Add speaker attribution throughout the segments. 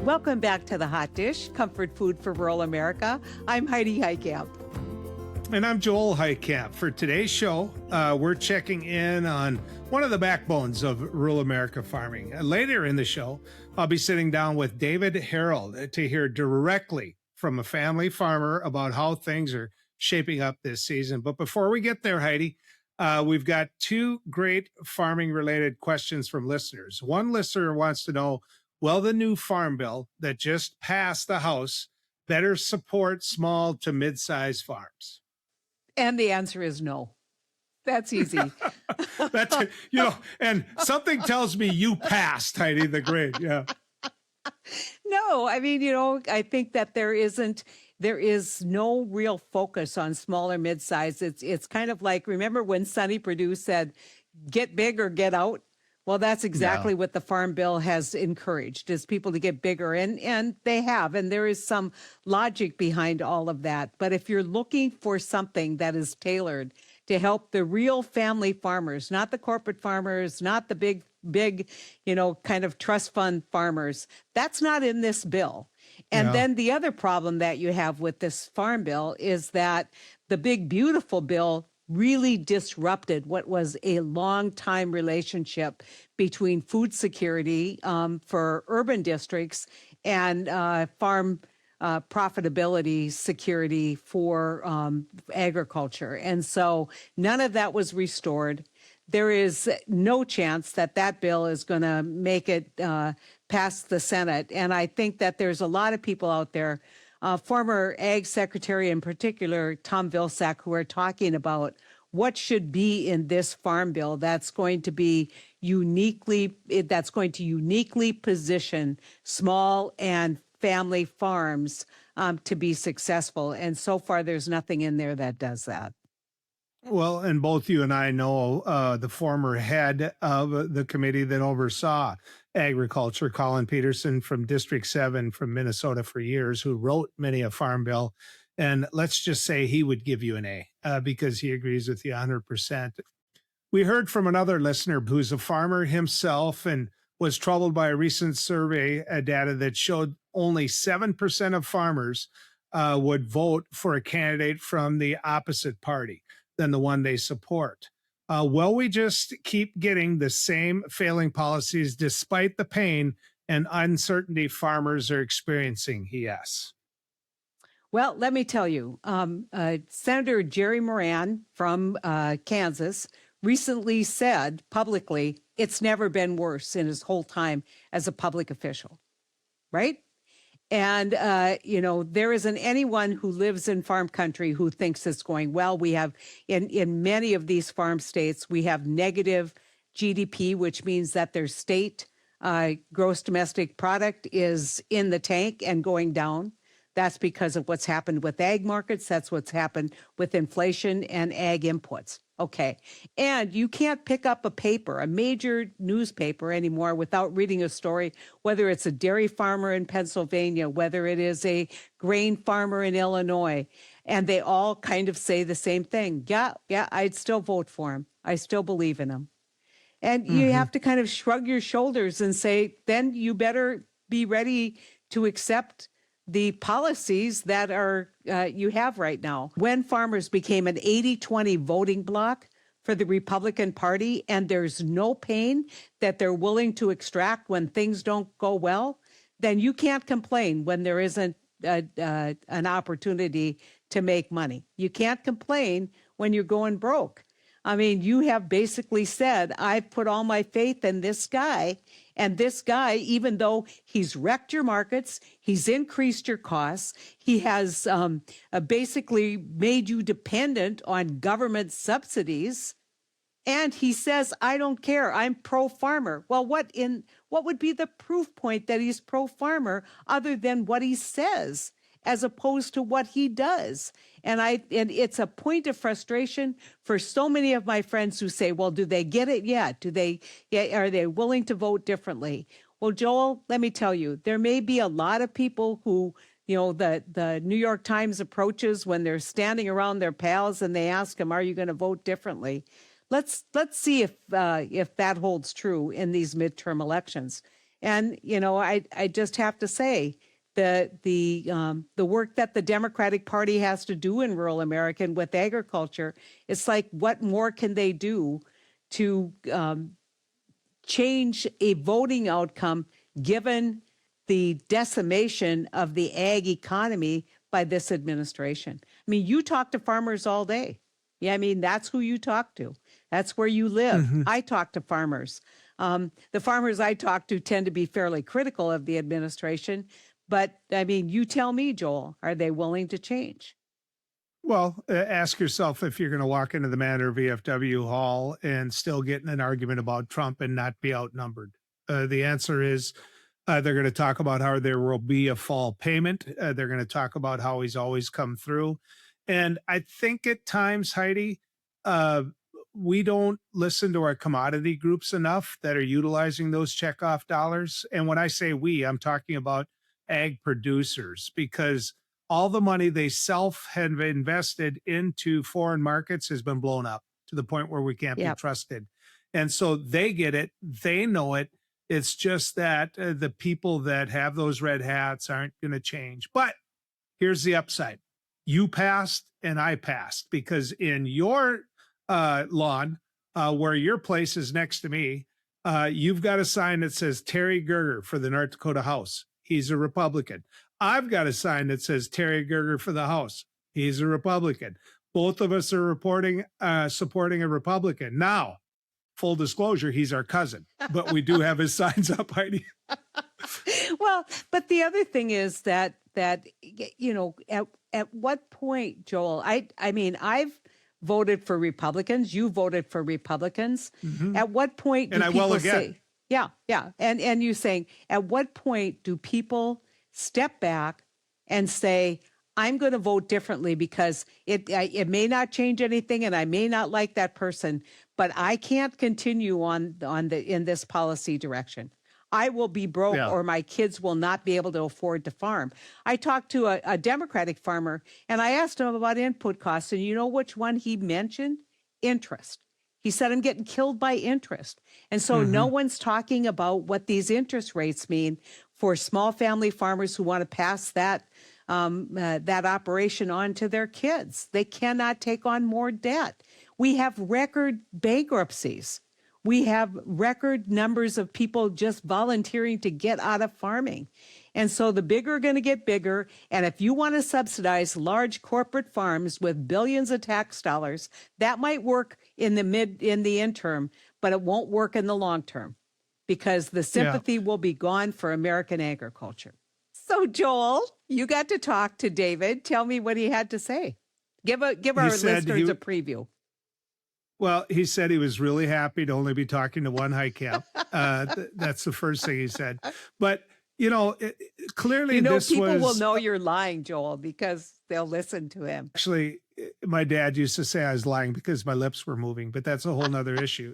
Speaker 1: Welcome back to The Hot Dish, comfort food for rural America. I'm Heidi Heitkamp.
Speaker 2: And I'm Joel Heitkamp. For today's show, we're checking in on one of the backbones of rural America farming. Later in the show, I'll be sitting down with David Harold to hear directly from a family farmer about how things are shaping up this season. But before we get there, Heidi, we've got two great farming-related questions from listeners. One listener wants to know, will the new farm bill that just passed the House better support small to mid-sized farms?
Speaker 1: And the answer is no. That's easy.
Speaker 2: That's, and something tells me you passed, Heidi the Great. Yeah.
Speaker 1: No, I mean, I think that there is no real focus on small or mid-size. It's kind of like, remember when Sonny Perdue said, get big or get out? Well, that's exactly what the Farm Bill has encouraged, is people to get bigger, and they have, and there is some logic behind all of that. But if you're looking for something that is tailored to help the real family farmers, not the corporate farmers, not the big, kind of trust fund farmers, that's not in this bill. And then the other problem that you have with this Farm Bill is that the big, beautiful bill really disrupted what was a long-time relationship between food security for urban districts and farm profitability security for agriculture. And so none of that was restored. There is no chance that that bill is going to make it past the Senate. And I think that there's a lot of people out there, former Ag Secretary in particular, Tom Vilsack, who are talking about what should be in this farm bill that's going to uniquely position small and family farms to be successful. And so far, there's nothing in there that does that.
Speaker 2: Well, and both you and I know the former head of the committee that oversaw agriculture, Colin Peterson from District 7 from Minnesota for years, who wrote many a farm bill. And let's just say he would give you an A because he agrees with you 100%. We heard from another listener who's a farmer himself and was troubled by a recent survey data that showed only 7% of farmers would vote for a candidate from the opposite party than the one they support. Will we just keep getting the same failing policies despite the pain and uncertainty farmers are experiencing, he asks.
Speaker 1: Well, let me tell you, Senator Jerry Moran from Kansas recently said publicly, it's never been worse in his whole time as a public official, right? And, there isn't anyone who lives in farm country who thinks it's going well. We have, in many of these farm states, we have negative GDP, which means that their state gross domestic product is in the tank and going down. That's because of what's happened with ag markets. That's what's happened with inflation and ag inputs. Okay. And you can't pick up a major newspaper anymore without reading a story, whether it's a dairy farmer in Pennsylvania, whether it is a grain farmer in Illinois, and they all kind of say the same thing. Yeah, I'd still vote for him. I still believe in him. And you have to kind of shrug your shoulders and say, then you better be ready to accept the policies that are you have right now. When farmers became an 80-20 voting bloc for the Republican Party, and there's no pain that they're willing to extract when things don't go well, then you can't complain when there isn't an opportunity to make money. You can't complain when you're going broke. I mean, you have basically said, I've put all my faith in this guy. And this guy, even though he's wrecked your markets, he's increased your costs, he has basically made you dependent on government subsidies. And he says, I don't care. I'm pro-farmer. Well, what would be the proof point that he's pro-farmer other than what he says, as opposed to what he does? And it's a point of frustration for so many of my friends who say, well, do they get it yet? Are they willing to vote differently? Well, Joel, let me tell you, there may be a lot of people who, the New York Times approaches when they're standing around their pals and they ask them, are you going to vote differently? Let's see if that holds true in these midterm elections. And, I just have to say the work that the Democratic Party has to do in rural America and with agriculture, it's like, what more can they do to change a voting outcome given the decimation of the ag economy by this administration? I mean, you talk to farmers all day. Yeah, I mean, that's who you talk to. That's where you live.
Speaker 2: Mhm.
Speaker 1: I talk to farmers. The farmers I talk to tend to be fairly critical of the administration. But I mean, you tell me, Joel, are they willing to change?
Speaker 2: Well, ask yourself if you're going to walk into the Manor VFW hall and still get in an argument about Trump and not be outnumbered. The answer is they're going to talk about how there will be a fall payment. They're going to talk about how he's always come through. And I think at times, Heidi, uh, we don't listen to our commodity groups enough that are utilizing those checkoff dollars. And when I say we, I'm talking about ag producers, because all the money they self have invested into foreign markets has been blown up to the point where we can't be
Speaker 1: Yep.
Speaker 2: trusted. And so they get it, they know it. It's just that the people that have those red hats aren't going to change. But here's the upside: you passed and I passed, because in your lawn, where your place is next to me, you've got a sign that says Terry Gerger for the North Dakota House. He's a Republican. I've got a sign that says Terry Gerger for the House. He's a Republican. Both of us are supporting a Republican. Now, full disclosure, he's our cousin, but we do have his signs up, Heidi.
Speaker 1: Well, but the other thing is that at what point, Joel, I mean, I've voted for Republicans, you voted for Republicans.
Speaker 2: Mhm.
Speaker 1: At what point do
Speaker 2: And I will
Speaker 1: people
Speaker 2: again.
Speaker 1: say, yeah, yeah. And you saying, at what point do people step back and say, I'm going to vote differently because it may not change anything and I may not like that person, but I can't continue in this policy direction. I will be broke
Speaker 2: Yeah.
Speaker 1: or my kids will not be able to afford to farm. I talked to a Democratic farmer and I asked him about input costs, and you know which one he mentioned? Interest. He said, I'm getting killed by interest. And so no
Speaker 2: Mhm.
Speaker 1: one's talking about what these interest rates mean for small family farmers who want to pass that operation on to their kids. They cannot take on more debt. We have record bankruptcies. We have record numbers of people just volunteering to get out of farming. And so the bigger are going to get bigger. And if you want to subsidize large corporate farms with billions of tax dollars, that might work in the interim, but it won't work in the long term because the
Speaker 2: Yeah.
Speaker 1: sympathy will be gone for American agriculture. So Joel, you got to talk to David. Tell me what he had to say. Give
Speaker 2: He
Speaker 1: our
Speaker 2: said
Speaker 1: listeners a preview.
Speaker 2: Well, he said he was really happy to only be talking to one high cap. That's the first thing he said. But, clearly this
Speaker 1: People will
Speaker 2: was
Speaker 1: know you're lying, Joel, because they'll listen to him.
Speaker 2: actually, my dad used to say I was lying because my lips were moving, but that's a whole nother issue.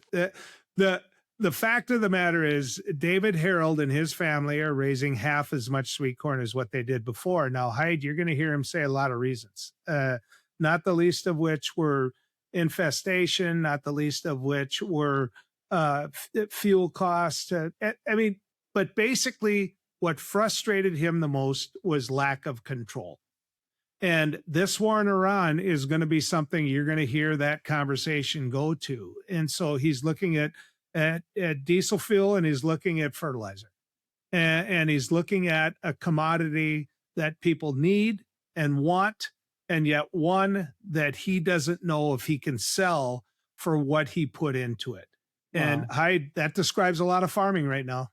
Speaker 2: The fact of the matter is David Harold and his family are raising half as much sweet corn as what they did before. Now, Hyde, you're going to hear him say a lot of reasons, not the least of which were infestation, not the least of which were fuel costs. I mean, but basically what frustrated him the most was lack of control. And this war in Iran is going to be something you're going to hear that conversation go to. And so he's looking at diesel fuel, and he's looking at fertilizer, and he's looking at a commodity that people need and want, and yet one that he doesn't know if he can sell for what he put into it. And
Speaker 1: Wow.
Speaker 2: that describes a lot of farming right now.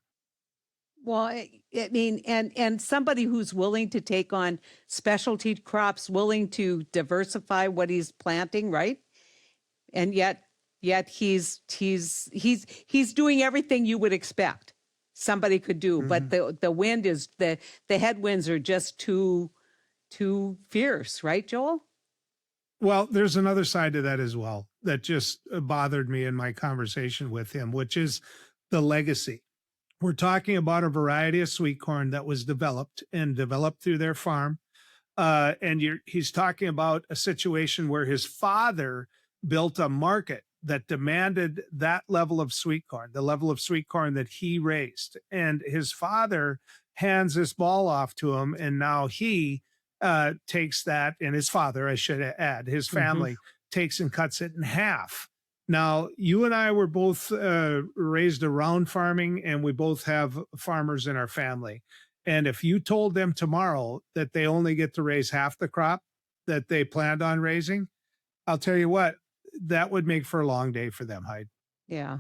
Speaker 1: Well, I mean, and somebody who's willing to take on specialty crops, willing to diversify what he's planting, right? And yet he's doing everything you would expect somebody could do, but
Speaker 2: Mhm.
Speaker 1: the wind is the headwinds are just too fierce, right, Joel?
Speaker 2: Well, there's another side to that as well that just bothered me in my conversation with him, which is the legacy. We're talking about a variety of sweet corn that was developed through their farm. And he's talking about a situation where his father built a market that demanded that level of sweet corn, the level of sweet corn that he raised. And his father hands this ball off to him. And now he takes that, and his father, I should add, his
Speaker 1: Hmm.
Speaker 2: family takes and cuts it in half. Now, you and I were both raised around farming, and we both have farmers in our family. And if you told them tomorrow that they only get to raise half the crop that they planned on raising, I'll tell you what, that would make for a long day for them, Hyde.
Speaker 1: Yeah.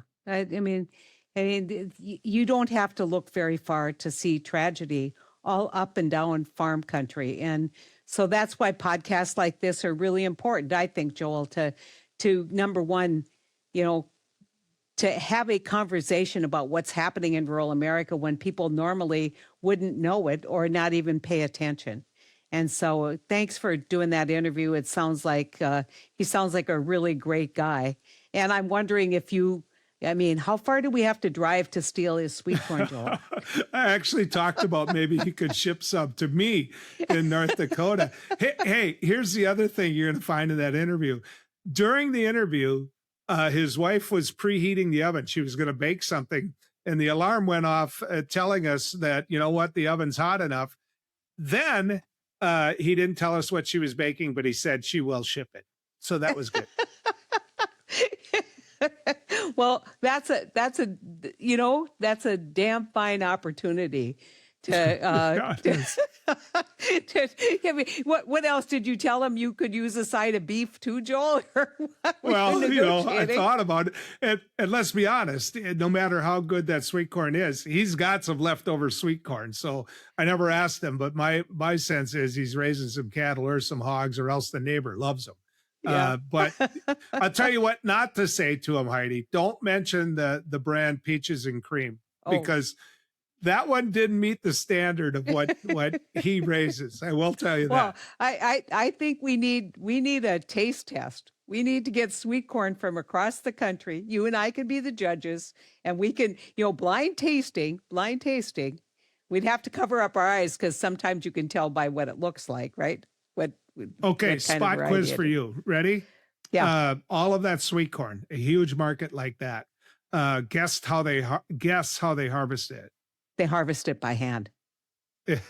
Speaker 1: You don't have to look very far to see tragedy all up and down farm country. And so that's why podcasts like this are really important, I think, Joel, to number one, you know, to have a conversation about what's happening in rural America when people normally wouldn't know it or not even pay attention. And so thanks for doing that interview. It sounds like he sounds like a really great guy. And I'm wondering if how far do we have to drive to steal his sweet corn, Joel?
Speaker 2: I actually talked about maybe he could ship some to me in North Dakota. Hey, here's the other thing you're going to find in that interview. During the interview, his wife was preheating the oven. She was going to bake something, and the alarm went off telling us that, you know what, the oven's hot enough. Then he didn't tell us what she was baking, but he said she will ship it. So that was good.
Speaker 1: Well, that's a damn fine opportunity to
Speaker 2: Yeah, it is.
Speaker 1: what else did you tell him? You could use a side of beef too, Joel? Or what were you
Speaker 2: Well, I
Speaker 1: negotiating?
Speaker 2: thought about it. And let's be honest, no matter how good that sweet corn is, he's got some leftover sweet corn. So I never asked him, but my sense is he's raising some cattle or some hogs, or else the neighbor loves them.
Speaker 1: Yeah.
Speaker 2: But I'll tell you what not to say to him, Heidi. Don't mention the brand Peaches and Cream,
Speaker 1: Oh.
Speaker 2: because that one didn't meet the standard of what he raises. I will tell you
Speaker 1: Well,
Speaker 2: that.
Speaker 1: I think we need a taste test. We need to get sweet corn from across the country. You and I can be the judges, and we can, blind tasting. We'd have to cover up our eyes because sometimes you can tell by what it looks like, right?
Speaker 2: Okay,
Speaker 1: What kind of
Speaker 2: spot
Speaker 1: variety
Speaker 2: quiz
Speaker 1: it
Speaker 2: for
Speaker 1: is.
Speaker 2: you. Ready?
Speaker 1: Yeah,
Speaker 2: All of that sweet corn, a huge market like that. Guess how they harvest it.
Speaker 1: they harvest it by hand.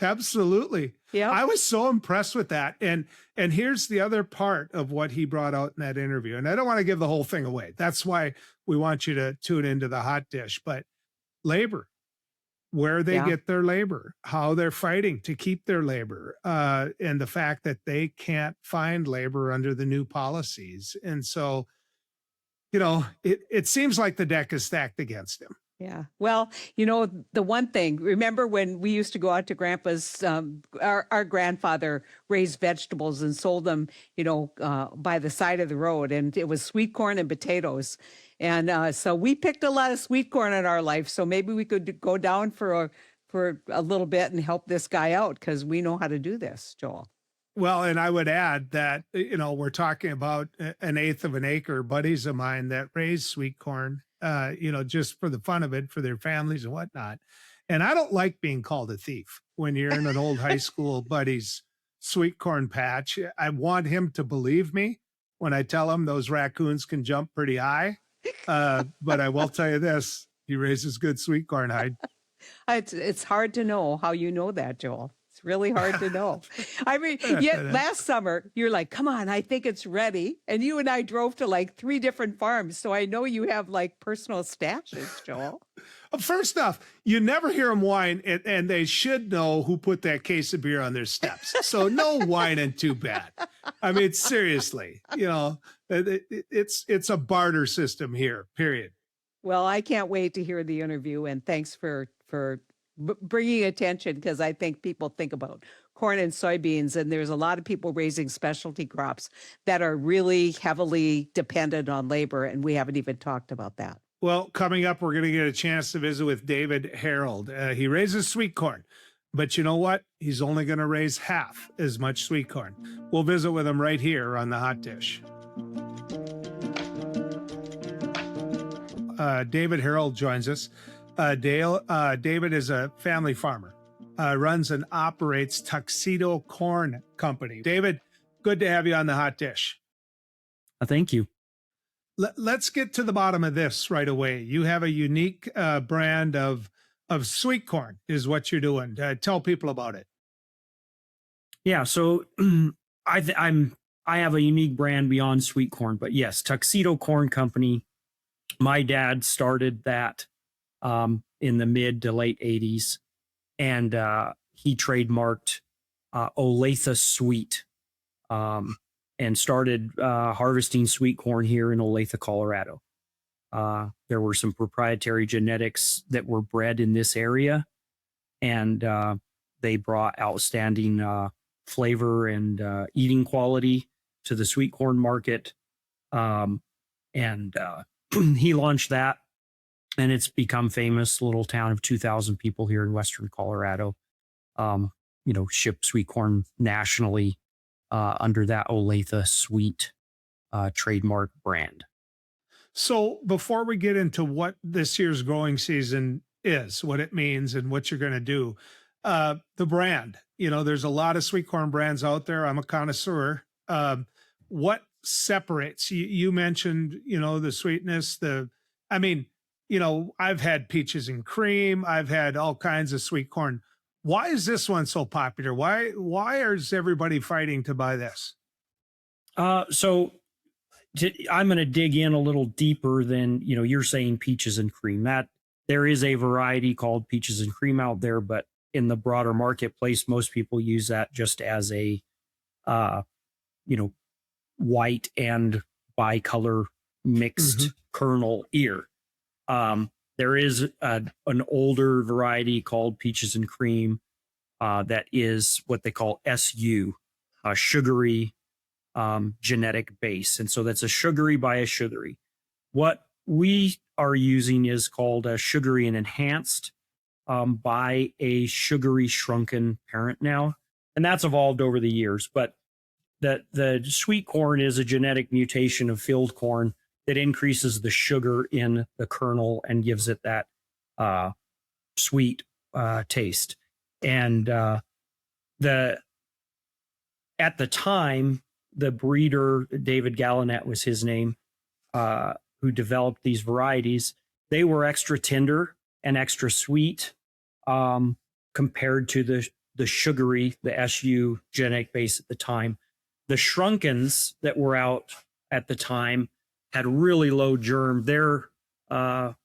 Speaker 2: Absolutely.
Speaker 1: Yep.
Speaker 2: I was so impressed with that. And here's the other part of what he brought out in that interview. And I don't want to give the whole thing away. That's why we want you to tune into the hot dish. But labor, where they
Speaker 1: Yeah.
Speaker 2: get their labor, how they're fighting to keep their labor, and the fact that they can't find labor under the new policies. And so, it seems like the deck is stacked against him.
Speaker 1: Yeah. Well, the one thing, remember when we used to go out to Grandpa's, our grandfather raised vegetables and sold them, by the side of the road, and it was sweet corn and potatoes. And so we picked a lot of sweet corn in our life. So maybe we could go down for a little bit and help this guy out because we know how to do this, Joel.
Speaker 2: Well, and I would add that, we're talking about an eighth of an acre, buddies of mine that raise sweet corn, just for the fun of it, for their families and whatnot. And I don't like being called a thief when you're in an old high school buddy's sweet corn patch. I want him to believe me when I tell him those raccoons can jump pretty high. But I will tell you this, he raises good sweet corn, Hyde.
Speaker 1: It's hard to know how you know that, Joel. It's really hard to know. I mean, yet last summer, you're like, come on, I think it's ready. And you and I drove to like 3 different farms. So I know you have like personal stashes, Joel.
Speaker 2: First off, you never hear them whine, and they should know who put that case of beer on their steps. So no whining too bad. I mean, seriously, it's a barter system here, period.
Speaker 1: Well, I can't wait to hear the interview. And thanks for bringing attention because I think people think about corn and soybeans, and there's a lot of people raising specialty crops that are really heavily dependent on labor, and we haven't even talked about that.
Speaker 2: Well, coming up, we're going to get a chance to visit with David Harold. He raises sweet corn, but you know what? He's only going to raise half as much sweet corn. We'll visit with him right here on the Hot Dish. David Harold joins us. David is a family farmer, runs and operates Tuxedo Corn Company. David, good to have you on the Hot Dish.
Speaker 3: Thank you.
Speaker 2: Let's get to the bottom of this right away. You have a unique brand of sweet corn, is what you're doing. Tell people about it.
Speaker 3: Yeah, so I have a unique brand beyond sweet corn, but yes, Tuxedo Corn Company. My dad started that in the mid to late '80s, and he trademarked Olathe Sweet, and started harvesting sweet corn here in Olathe, Colorado. There were some proprietary genetics that were bred in this area, and they brought outstanding flavor and eating quality to the sweet corn market. And he launched that, and it's become famous. Little town of 2,000 people here in Western Colorado. Ship sweet corn nationally under that Olathe Sweet trademark brand.
Speaker 2: So before we get into what this year's growing season is, what it means, and what you're going to do, the brand. There's a lot of sweet corn brands out there. I'm a connoisseur. What separates you mentioned, the sweetness, I've had peaches and cream. I've had all kinds of sweet corn. Why is this one so popular? Why is everybody fighting to buy this?
Speaker 3: So I'm going to dig in a little deeper than, you're saying peaches and cream. That there is a variety called peaches and cream out there, but in the broader marketplace, most people use that just as a, white and bicolor mixed kernel ear. There is an older variety called peaches and cream that is what they call SU, sugary genetic base. And so that's a sugary by a sugary. What we are using is called a sugary and enhanced by a sugary shrunken parent now. And that's evolved over the years. But the sweet corn is a genetic mutation of field corn that increases the sugar in the kernel and gives it that sweet taste. And at the time, the breeder, David Gallanet was his name, who developed these varieties, they were extra tender and extra sweet compared to the sugary, the SU genetic base at the time. The shrunkens that were out at the time had really low germ. They're a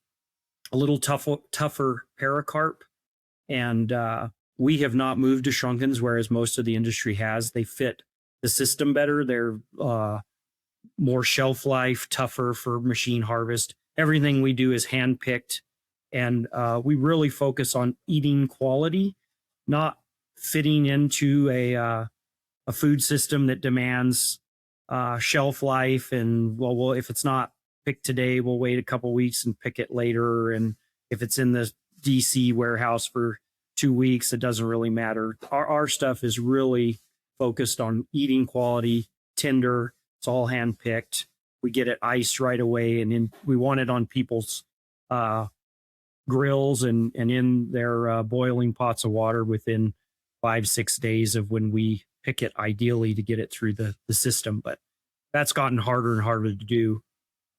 Speaker 3: little tougher pericarp, and we have not moved to shrunkens, whereas most of the industry has. They fit the system better. They're more shelf life, tougher for machine harvest. Everything we do is hand picked, and we really focus on eating quality, not fitting into a food system that demands shelf life. And well, if it's not picked today, we'll wait a couple weeks and pick it later. And if it's in the DC warehouse for 2 weeks, it doesn't really matter. Our stuff is really focused on eating quality, tender. It's all hand picked. We get it iced right away, and we want it on people's grills and in their boiling pots of water within 5-6 days of when we pick it, ideally to get it through the system. But that's gotten harder and harder to do.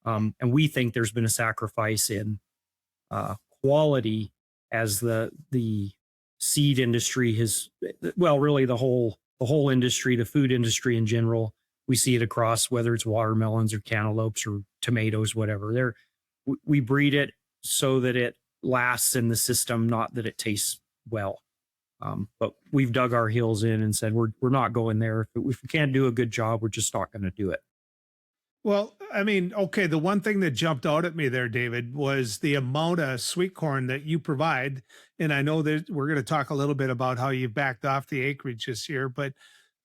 Speaker 3: And we think there's been a sacrifice in quality as the seed industry has, well, really the whole industry, the food industry in general. We see it across whether it's watermelons or cantaloupes or tomatoes, whatever. We breed it so that it lasts in the system, not that it tastes well. But we've dug our heels in and said we're not going there. If we can't do a good job, we're just not going to do it.
Speaker 2: Well, okay, the one thing that jumped out at me there, David, was the amount of sweet corn that you provide. And I know that we're going to talk a little bit about how you've backed off the acreage this year, but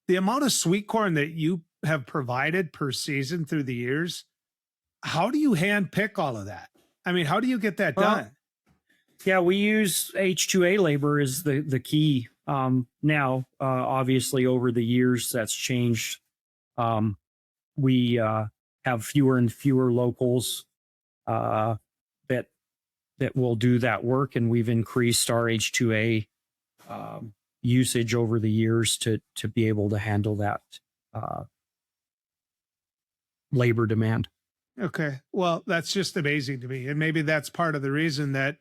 Speaker 2: the amount of sweet corn that you have provided per season through the years, how do you hand pick all of that? How do you get that done?
Speaker 3: Yeah, we use H2A labor as the key. Now, obviously, over the years, that's changed. We have fewer and fewer locals that will do that work, and we've increased our H2A usage over the years to be able to handle that labor demand.
Speaker 2: Okay. Well, that's just amazing to me. And maybe that's part of the reason that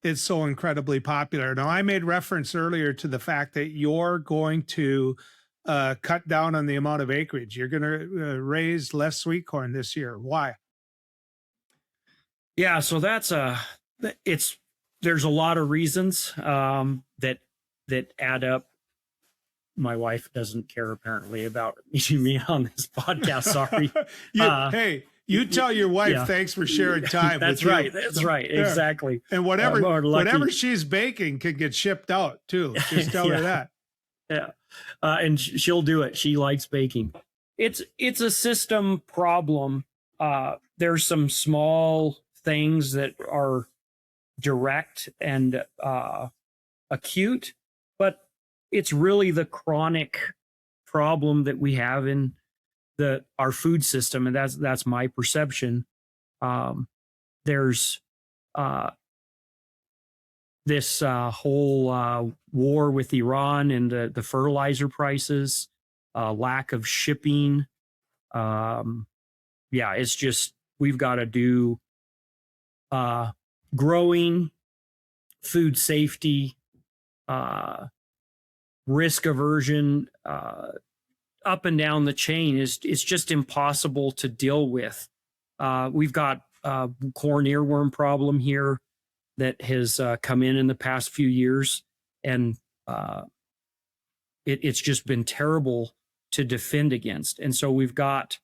Speaker 2: it's so incredibly popular. Now, I made reference earlier to the fact that you're going to cut down on the amount of acreage. You're going to raise less sweet corn this year. Why?
Speaker 3: Yeah, so it's there's a lot of reasons that add up. My wife doesn't care apparently about meeting me on this podcast. Sorry.
Speaker 2: Hey, you tell your wife
Speaker 3: yeah.
Speaker 2: thanks for sharing time.
Speaker 3: That's
Speaker 2: with
Speaker 3: right.
Speaker 2: you.
Speaker 3: That's right.
Speaker 2: Yeah.
Speaker 3: Exactly.
Speaker 2: And whatever she's baking can get shipped out too. Just tell her that.
Speaker 3: Yeah. And she'll do it. She likes baking. It's a system problem. There's some small things that are direct and acute, but it's really the chronic problem that we have in our food system, and that's my perception. There's this whole war with Iran and the fertilizer prices, lack of shipping. It's just we've got to do growing, food safety, risk aversion, up and down the chain it's just impossible to deal with. We've got corn earworm problem here that has come in the past few years, and it's just been terrible to defend against. And so we've got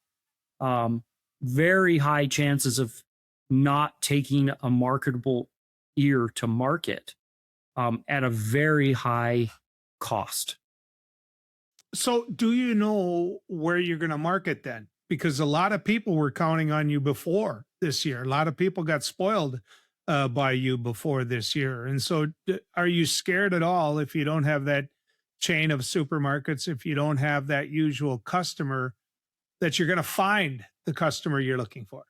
Speaker 3: very high chances of not taking a marketable ear to market at a very high cost.
Speaker 2: So do you know where you're going to market then? Because a lot of people were counting on you before this year. A lot of people got spoiled by you before this year. And so are you scared at all if you don't have that chain of supermarkets, if you don't have that usual customer, that you're going to find the customer you're looking for?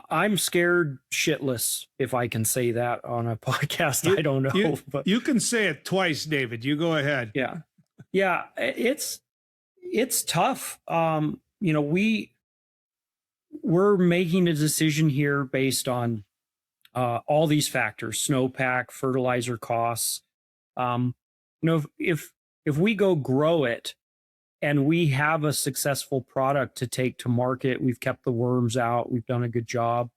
Speaker 3: I'm scared shitless, if I can say that on a podcast. I don't know.
Speaker 2: But you can say it twice, David. You go ahead.
Speaker 3: Yeah. Yeah. It's tough. We're making a decision here based on all these factors: snowpack, fertilizer costs. If we go grow it and we have a successful product to take to market, we've kept the worms out, we've done a good job,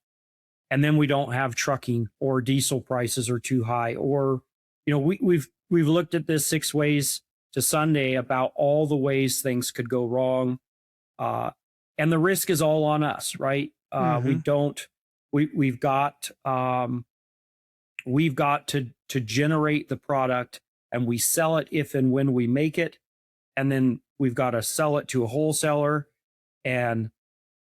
Speaker 3: and then we don't have trucking, or diesel prices are too high, or we've looked at this 6 ways to Sunday about all the ways things could go wrong, and the risk is all on us, right? We've got to generate the product, and we sell it if and when we make it, and then we've got to sell it to a wholesaler, and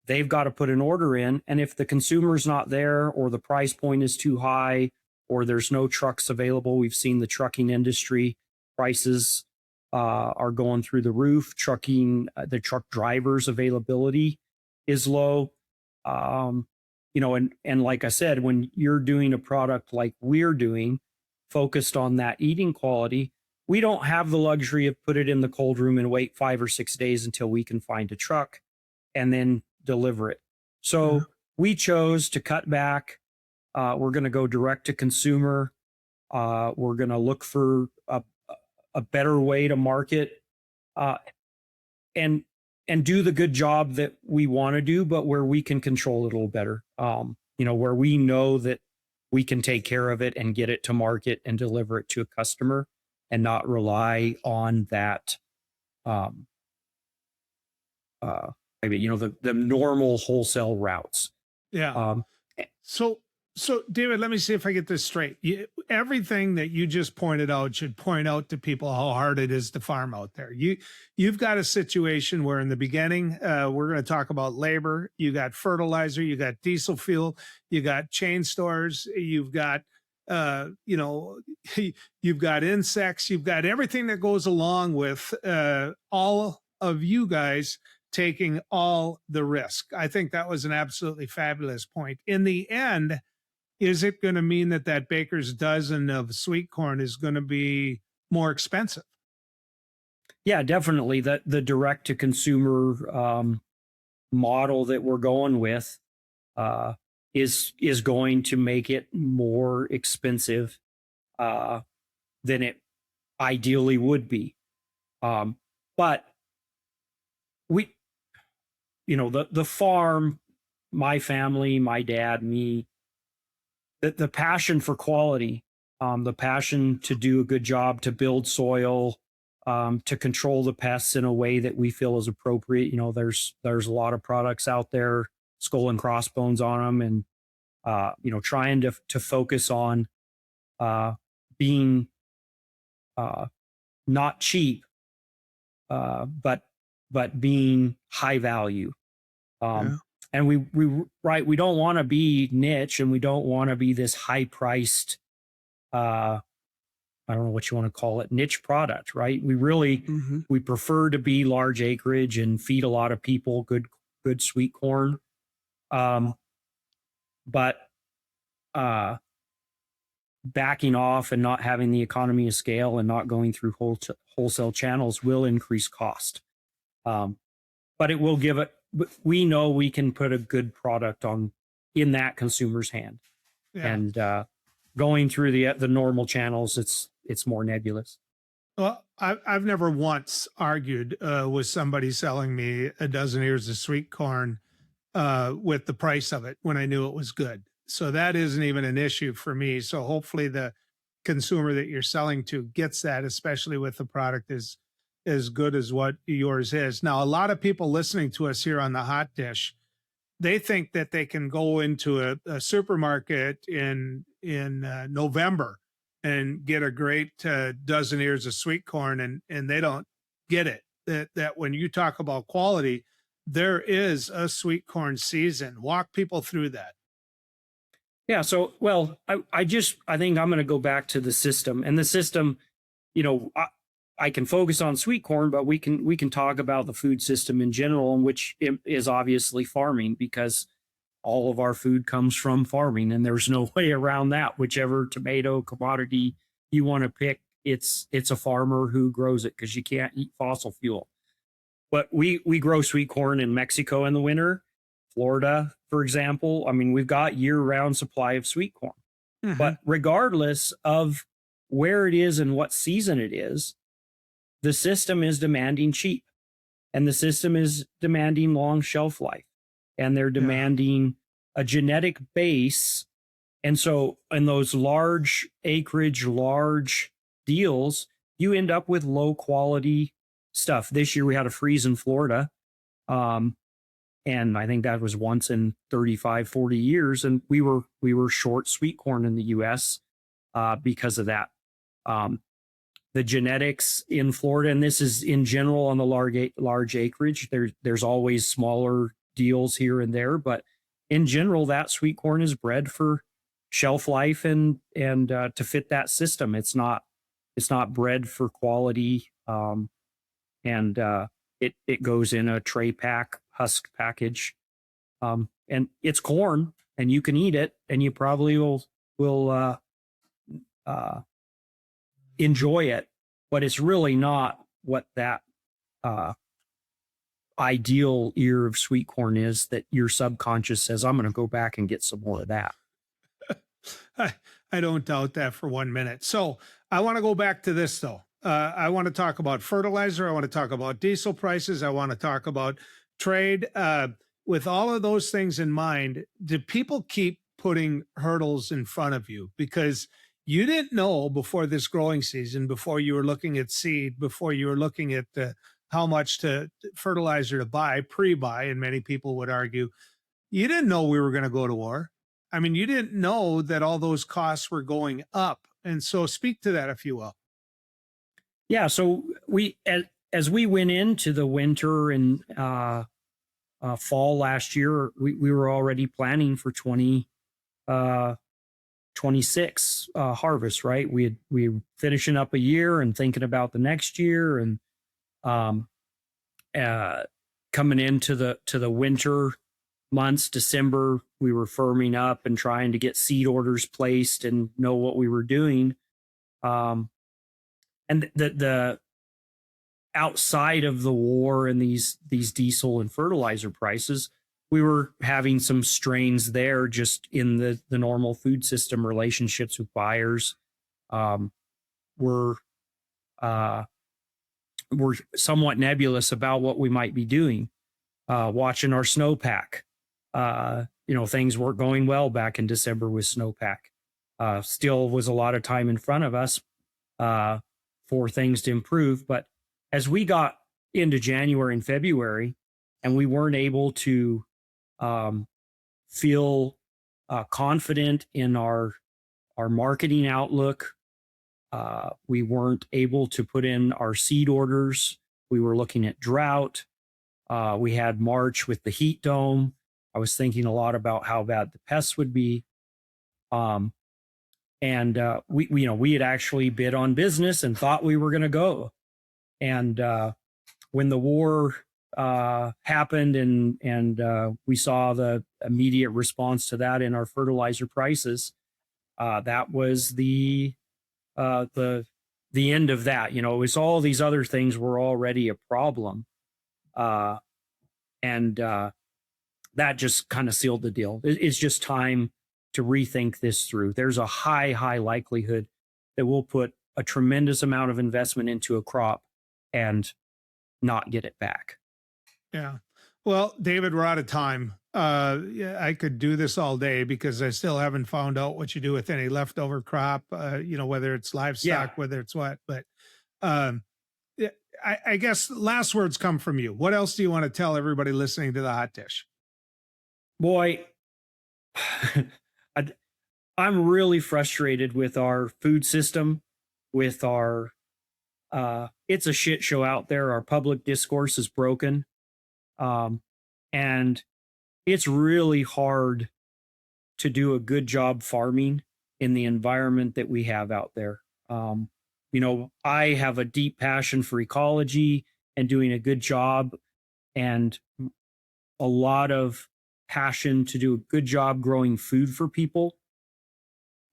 Speaker 3: they've got to put an order in. And if the consumer's not there, or the price point is too high, or there's no trucks available, we've seen the trucking industry prices are going through the roof. The truck drivers availability is low. And like I said, when you're doing a product like we're doing, focused on that eating quality, we don't have the luxury of put it in the cold room and wait 5 or 6 days until we can find a truck and then deliver it. So we chose to cut back. We're going to go direct to consumer. We're going to look for a better way to market, and do the good job that we want to do, but where we can control it a little better. Where we know that we can take care of it and get it to market and deliver it to a customer, and not rely on that, the normal wholesale routes.
Speaker 2: Yeah. So David, let me see if I get this straight. Everything that you just pointed out should point out to people how hard it is to farm out there. You've got a situation where in the beginning, we're going to talk about labor. You got fertilizer, you got diesel fuel, you got chain stores, you've got you've got insects, you've got everything that goes along with all of you guys taking all the risk. I think that was an absolutely fabulous point. In the end, is it going to mean that baker's dozen of sweet corn is going to be more expensive?
Speaker 3: Yeah, definitely. The direct to consumer model that we're going with is going to make it more expensive than it ideally would be. But we, the farm, my family, my dad, me, the passion for quality, the passion to do a good job, to build soil, to control the pests in a way that we feel is appropriate. There's a lot of products out there, skull and crossbones on them, and trying to focus on being not cheap, but being high value.
Speaker 2: Yeah.
Speaker 3: And we don't want to be niche, and we don't want to be this high priced, I don't know what you want to call it, niche product, right? We prefer to be large acreage and feed a lot of people good sweet corn. But backing off and not having the economy of scale and not going through wholesale channels will increase cost. But it will give it, we know we can put a good product in that consumer's hand.
Speaker 2: Yeah.
Speaker 3: And going through the normal channels, it's more nebulous.
Speaker 2: Well, I've never once argued with somebody selling me a dozen ears of sweet corn with the price of it when I knew it was good. So that isn't even an issue for me. So hopefully the consumer that you're selling to gets that, especially with the product is as good as what yours is. Now, a lot of people listening to us here on the Hot Dish, they think that they can go into a supermarket in November and get a great dozen ears of sweet corn, and they don't get it. That when you talk about quality, there is a sweet corn season. Walk people through that.
Speaker 3: Yeah. So, well, I think I'm going to go back to the system, and the system, I can focus on sweet corn, but we can talk about the food system in general, which is obviously farming, because all of our food comes from farming, and there's no way around that. Whichever tomato commodity you want to pick, it's a farmer who grows it, because you can't eat fossil fuel. But we grow sweet corn in Mexico in the winter, Florida, for example. I mean, we've got year-round supply of sweet corn.
Speaker 2: Mm-hmm.
Speaker 3: But regardless of where it is and what season it is, the system is demanding cheap, and the system is demanding long shelf life, and they're demanding a genetic base. And so in those large acreage, large deals, you end up with low quality stuff. This year we had a freeze in Florida. And I think that was once in 35, 40 years. And we were short sweet corn in the US because of that. The genetics in Florida, and this is in general on the large acreage, there's always smaller deals here and there, but in general, that sweet corn is bred for shelf life and to fit that system. It's not bred for quality, and it goes in a tray pack husk package, and it's corn, and you can eat it, and you probably will enjoy it, but it's really not what that ideal ear of sweet corn is that your subconscious says, I'm going to go back and get some more of that.
Speaker 2: I don't doubt that for 1 minute. So I want to go back to this, though. I want to talk about fertilizer. I want to talk about diesel prices. I want to talk about trade. With all of those things in mind, do people keep putting hurdles in front of you? Because you didn't know before this growing season, before you were looking at seed, before you were looking at how much fertilizer to buy, pre-buy, and many people would argue, you didn't know we were going to go to war. I mean, you didn't know that all those costs were going up. And so speak to that, if you will.
Speaker 3: Yeah. So as we went into the winter and fall last year, we were already planning for 2026 harvest, right? We finishing up a year and thinking about the next year, and coming into the winter months, December, we were firming up and trying to get seed orders placed and know what we were doing. And the outside of the war and these diesel and fertilizer prices, we were having some strains there just in the normal food system relationships with buyers. We're somewhat nebulous about what we might be doing. Watching our snowpack. Things weren't going well back in December with snowpack. Still was a lot of time in front of us for things to improve. But as we got into January and February, and we weren't able to feel confident in our marketing outlook, we weren't able to put in our seed orders. We were looking at drought. We had March with the heat dome. I was thinking a lot about how bad the pests would be. We had actually bid on business and thought we were going to go. And when the war happened and we saw the immediate response to that in our fertilizer prices, that was the end of that. It was all these other things were already a problem. That just kind of sealed the deal. It's just time to rethink this through. There's a high likelihood that we'll put a tremendous amount of investment into a crop and not get it back.
Speaker 2: Yeah. Well, David, we're out of time. I could do this all day because I still haven't found out what you do with any leftover crop, whether it's livestock, whether it's what, but I guess last words come from you. What else do you want to tell everybody listening to the Hot Dish?
Speaker 3: Boy, I'm really frustrated with our food system, with our, it's a shit show out there. Our public discourse is broken. And it's really hard to do a good job farming in the environment that we have out there. I have a deep passion for ecology and doing a good job, and a lot of passion to do a good job growing food for people.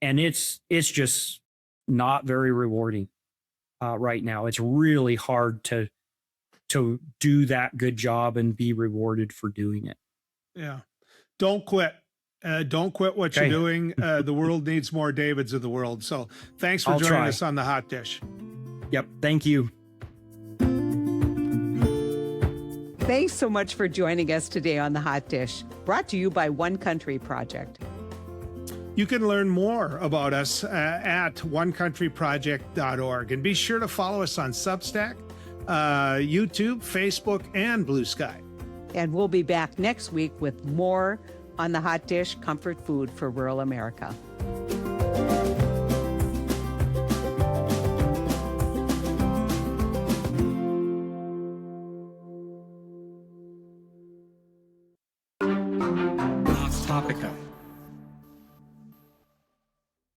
Speaker 3: And it's just not very rewarding right now. It's really hard to do that good job and be rewarded for doing it.
Speaker 2: Yeah. Don't quit. Don't quit what you're doing. The world needs more Davids of the world. So thanks for joining us on the Hot Dish.
Speaker 3: Yep. Thank you.
Speaker 1: Thanks so much for joining us today on the Hot Dish, brought to you by One Country Project.
Speaker 2: You can learn more about us at onecountryproject.org, and be sure to follow us on Substack, YouTube, Facebook, and Blue Sky.
Speaker 1: And we'll be back next week with more on the Hot Dish, comfort food for rural America.
Speaker 4: Topica.